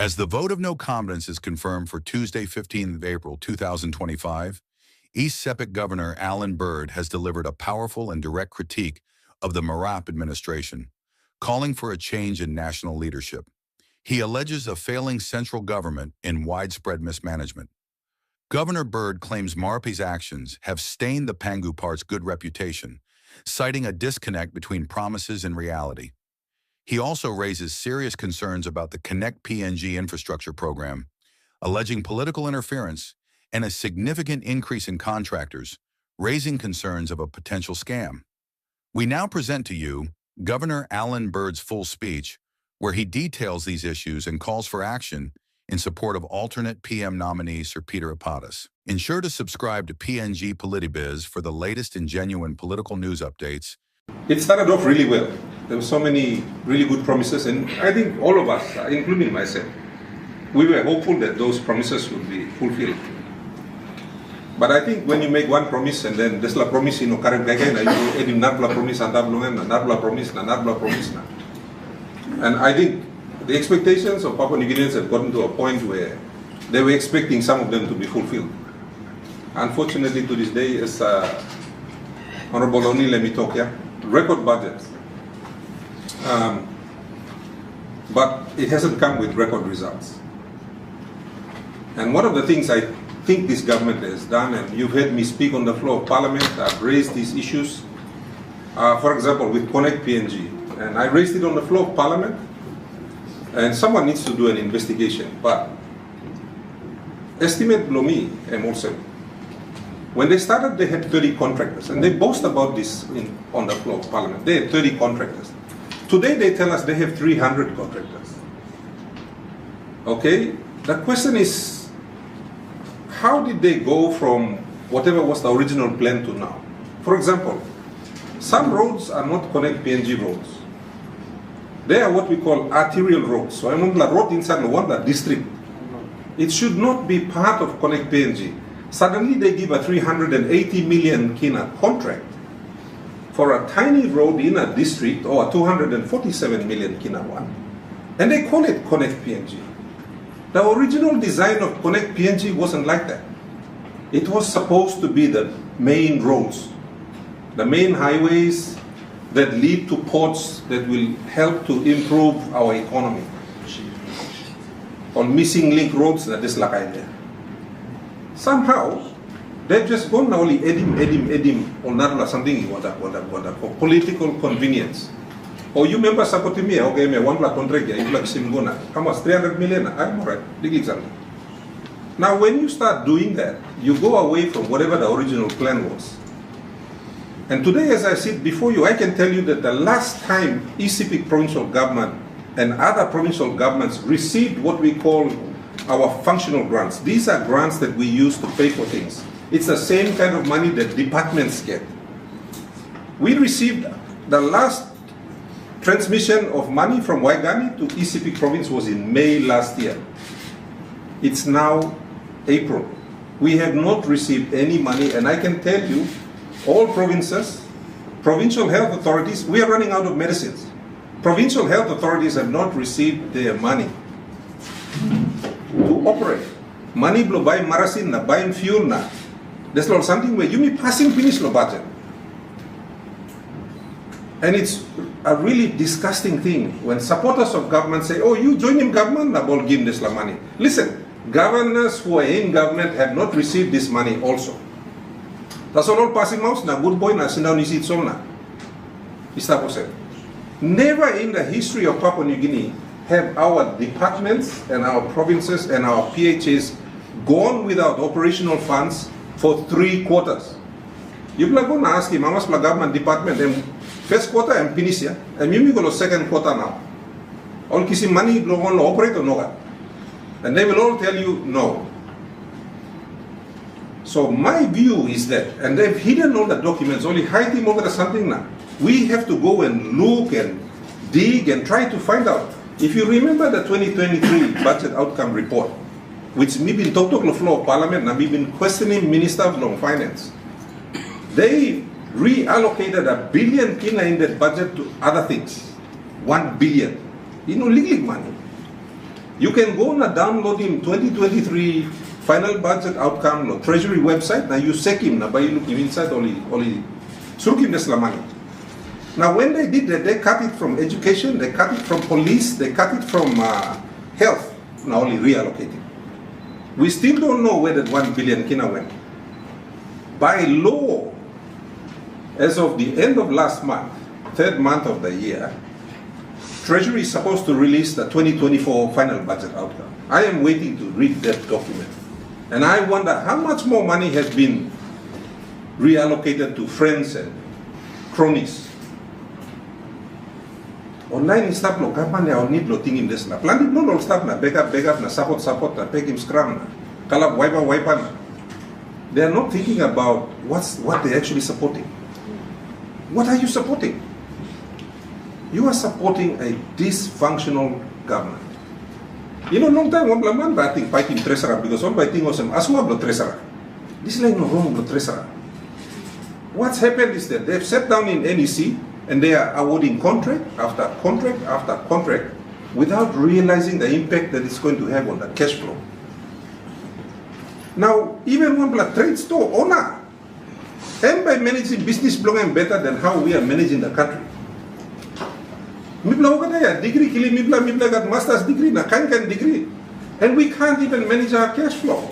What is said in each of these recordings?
As the vote of no confidence is confirmed for Tuesday, 15th of April, 2025, East Sepik Governor Alan Bird has delivered a powerful and direct critique of the Marape administration, calling for a change in national leadership. He alleges a failing central government in widespread mismanagement. Governor Bird claims Marape's actions have stained the Pangu Part's good reputation, citing a disconnect between promises and reality. He also raises serious concerns about the Connect PNG infrastructure program, alleging political interference and a significant increase in contractors, raising concerns of a potential scam. We now present to you Governor Alan Bird's full speech, where he details these issues and calls for action in support of alternate PM nominee Sir Peter Apatis. Ensure to subscribe to PNG PolitiBiz for the latest and genuine political news updates. It started off really well. There were so many really good promises, and I think all of us, including myself, we were hopeful that those promises would be fulfilled. But I think when you make one promise and then there's a promise, you know, promise, and I think the expectations of Papua New Guineans have gotten to a point where they were expecting some of them to be fulfilled. Unfortunately, to this day, as Honorable Oni, let me talk here, record budget. But it hasn't come with record results. And one of the things I think this government has done, and you've heard me speak on the floor of Parliament, I've raised these issues, for example, with Connect PNG. And I raised it on the floor of Parliament, and someone needs to do an investigation. But estimate below me, M07, when they started, they had 30 contractors, and they boast about this on the floor of Parliament. They had 30 contractors. Today, they tell us they have 300 contractors. Okay? The question is, how did they go from whatever was the original plan to now? For example, some roads are not Connect PNG roads. They are what we call arterial roads. So I'm the road inside the district. It should not be part of Connect PNG. Suddenly they give a 380 million kina contract for a tiny road in a district, or a 247 million kina one. And they call it Connect PNG. The original design of Connect PNG wasn't like that. It was supposed to be the main roads, the main highways that lead to ports that will help to improve our economy. On missing link roads, that is like idea. Somehow, they've just gone only edim, or not something for political convenience. Or you remember supporting me, okay, me one black contract, you black simgona, how much, 300 million? I'm all right, big example. Now, when you start doing that, you go away from whatever the original plan was. And today, as I sit before you, I can tell you that the last time East Sepik provincial government and other provincial governments received what we call our functional grants. These are grants that we use to pay for things. It's the same kind of money that departments get. We received the last transmission of money from Waigani to East Sepik province was in May last year. It's now April. We have not received any money, and I can tell you, all provinces, provincial health authorities, we are running out of medicines. Provincial health authorities have not received their money to operate. Money blow buy marasin na, buying fuel na. There's not something where you may passing finish no budget. And it's a really disgusting thing when supporters of government say, oh, you join in government, na ball give this la money. Listen, governors who are in government have not received this money also. That's all passing mouse na good boy na sinaw ni sitso na. Never in the history of Papua New Guinea have our departments and our provinces and our PHAs gone without operational funds for 3 quarters. You are going to ask him, Mamas government department, and first quarter and finish here, and you go to second quarter now. All kissing money, no one operate or no. And they will all tell you no. So my view is that, and they've hidden all the documents, only hiding over something now. We have to go and look and dig and try to find out. If you remember the 2023 budget outcome report, which me been talking to the floor of Parliament and we've been questioning Minister of Finance, they reallocated $1 billion kina in that budget to other things. 1 billion. You know, legal money. You can go and download him 2023 final budget outcome no Treasury website. Now you check him. Now by looking inside only suruk him the money. Now when they did that, they cut it from education, they cut it from police, they cut it from health. Now only reallocating. We still don't know where that 1 billion kina went. By law, as of the end of last month, third month of the year, Treasury is supposed to release the 2024 final budget outcome. I am waiting to read that document. And I wonder how much more money has been reallocated to friends and cronies. Online staff lo kapan ya need lo tingin des na. Plan di lo staff na backup na support na peg him scrum na. Kalap wipe na. They are not thinking about what they're actually supporting. What are you supporting? You are supporting a dysfunctional government. You know, long time, one man fighting treasurer because one fighting was aswa blood treasurer. This is like no wrong blood treasurer. What's happened is that they've sat down in NEC and they are awarding contract after contract after contract without realizing the impact that it's going to have on the cash flow. Now, even one blood trade store owner, and by managing business belong better than how we are managing the country. Mibla ugada ya degree kili mibla got master's degree na kan degree, and we can't even manage our cash flow.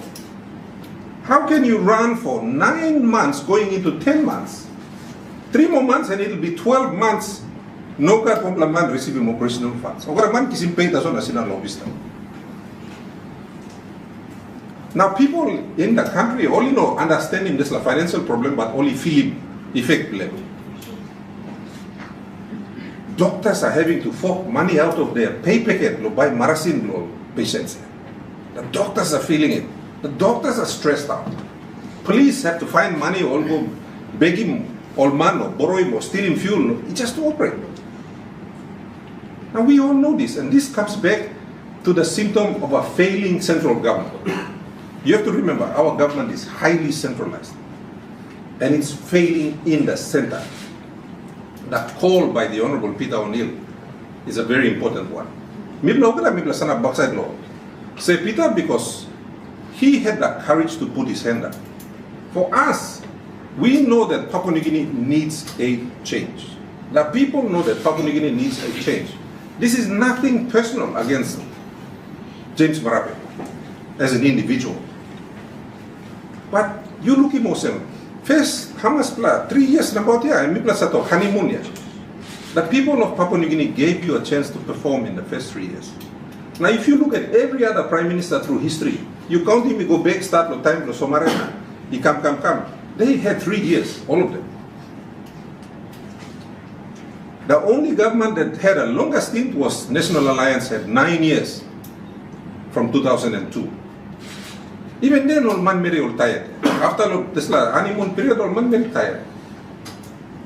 How can you run for 9 months going into 10 months? 3 more months and it'll be 12 months. No kat man receiving operational funds. Ogara man kisim pay taso national lobbyist. Now people in the country only know understanding this financial problem, but only feeling effect level. Doctors are having to fork money out of their pay packet to buy marasin patients. The doctors are feeling it. The doctors are stressed out. Police have to find money or go beg him or man or borrow him or steal him fuel. It's just to operate. Now we all know this, and this comes back to the symptom of a failing central government. You have to remember, our government is highly centralized, and it's failing in the center. That call by the Honorable Peter O'Neill is a very important one. Mibla sana backside law. Say Peter because he had the courage to put his hand up. For us, we know that Papua New Guinea needs a change. The people know that Papua New Guinea needs a change. This is nothing personal against James Marape as an individual. But you look at Mosem, first Hamas Pla, 3 years about here, and Mipla Sato, honeymoon. The people of Papua New Guinea gave you a chance to perform in the first 3 years. Now if you look at every other prime minister through history, you count him, you go back, start no time, no Somarena, he come. They had 3 years, all of them. The only government that had a longer stint was National Alliance, had 9 years from 2002. Even then, all man very tired. After this honeymoon period, all man very tired.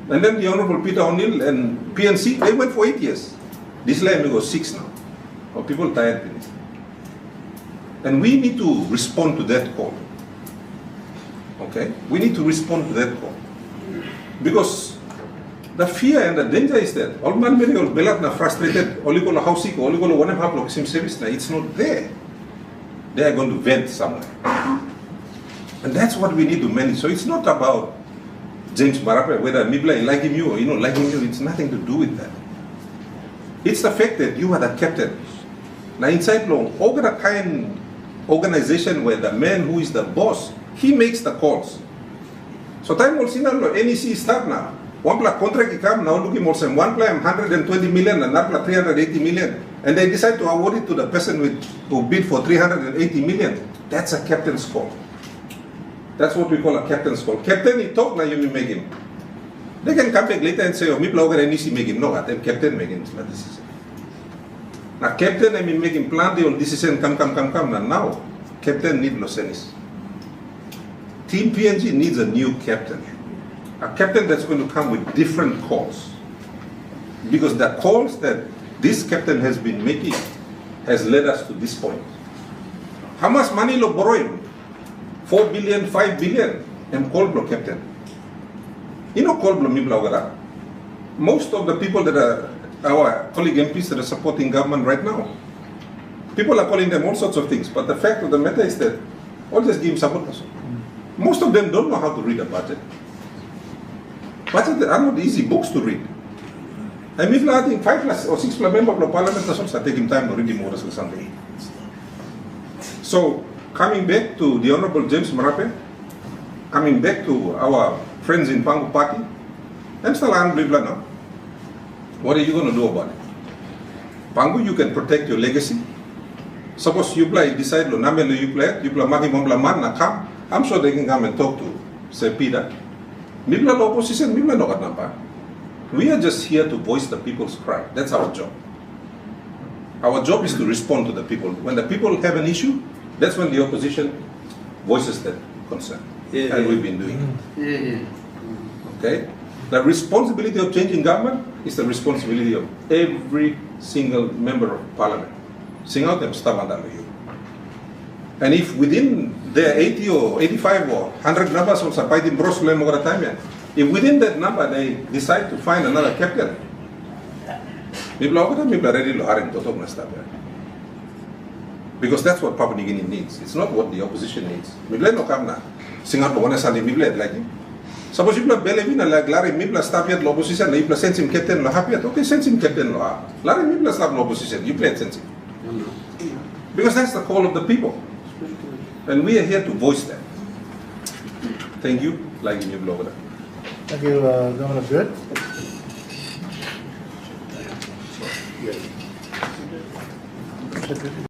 And then the Honorable Peter O'Neill and PNC, they went for 8 years. This land will go 6 now. Or people tired with it. And we need to respond to that call. Okay? We need to respond to that call. Because the fear and the danger is that all man very old belat na frustrated, only go to housing, only go to one and a half block sim service, it's not there. They are going to vent somewhere. And that's what we need to manage. So it's not about James Marape, whether Mibla liking you or you not liking you, it's nothing to do with that. It's the fact that you are the captain. Now inside long, kind organization where the man who is the boss, he makes the calls. So time will see now NEC start now. One plus contract come now looking more than one plan 120 million, another plus 380 million. And they decide to award it to the person who bid for 380 million. That's a captain's call. That's what we call a captain's call. Captain, he talk now, you may make him. They can come back later and say, oh, me blogger and NEC make him. No, I tell captain make him. Now, captain, I mean, make him plan the old decision, come. Now, captain need Losenis. Team PNG needs a new captain. A captain that's going to come with different calls. Because the calls that this captain has been making has led us to this point. How much money lo borrowing? 4 billion, 5 billion, and call block captain. You know call block Mibla. Most of the people that are our colleague MPs that are supporting government right now, People are calling them all sorts of things, but the fact of the matter is that all just give support. Most of them don't know how to read a budget. Budgets are not easy books to read. And if I think 5 or 6 members of the parliament also taking time to read the orders or something. So coming back to the Honorable James Marape, coming back to our friends in Pangu Party, I'm still unbelievable now. What are you going to do about it? Pangu, you can protect your legacy. Suppose you decide lo namen you play magi mombla man na come. I'm sure they can come and talk to Sir Peter. Mibla no opposition, mibla no katnapa. We are just here to voice the people's cry. That's our job. Our job is to respond to the people. When the people have an issue, that's when the opposition voices that concern. And we've been doing it. Okay? The responsibility of changing government is the responsibility of every single member of parliament. Sing out them stuff under you. And if within their 80 or 85 or 100 numbers of fighting bros more time, if within that number they decide to find another captain, people are ready to hire to talk stuff. Because that's what Papua New Guinea needs. It's not what the opposition needs. Mibla no come na. Sing out the one Sunday Mibla like him. Suppose you play Belevina like Larry Mibla stop yet opposition, you play sense him captain no happy. Okay, sense him captain no. Larry Mibla stop opposition, you play sense him. Because that's the call of the people. And we are here to voice that. Thank you. Like in your blog. Thank you, Governor Bird.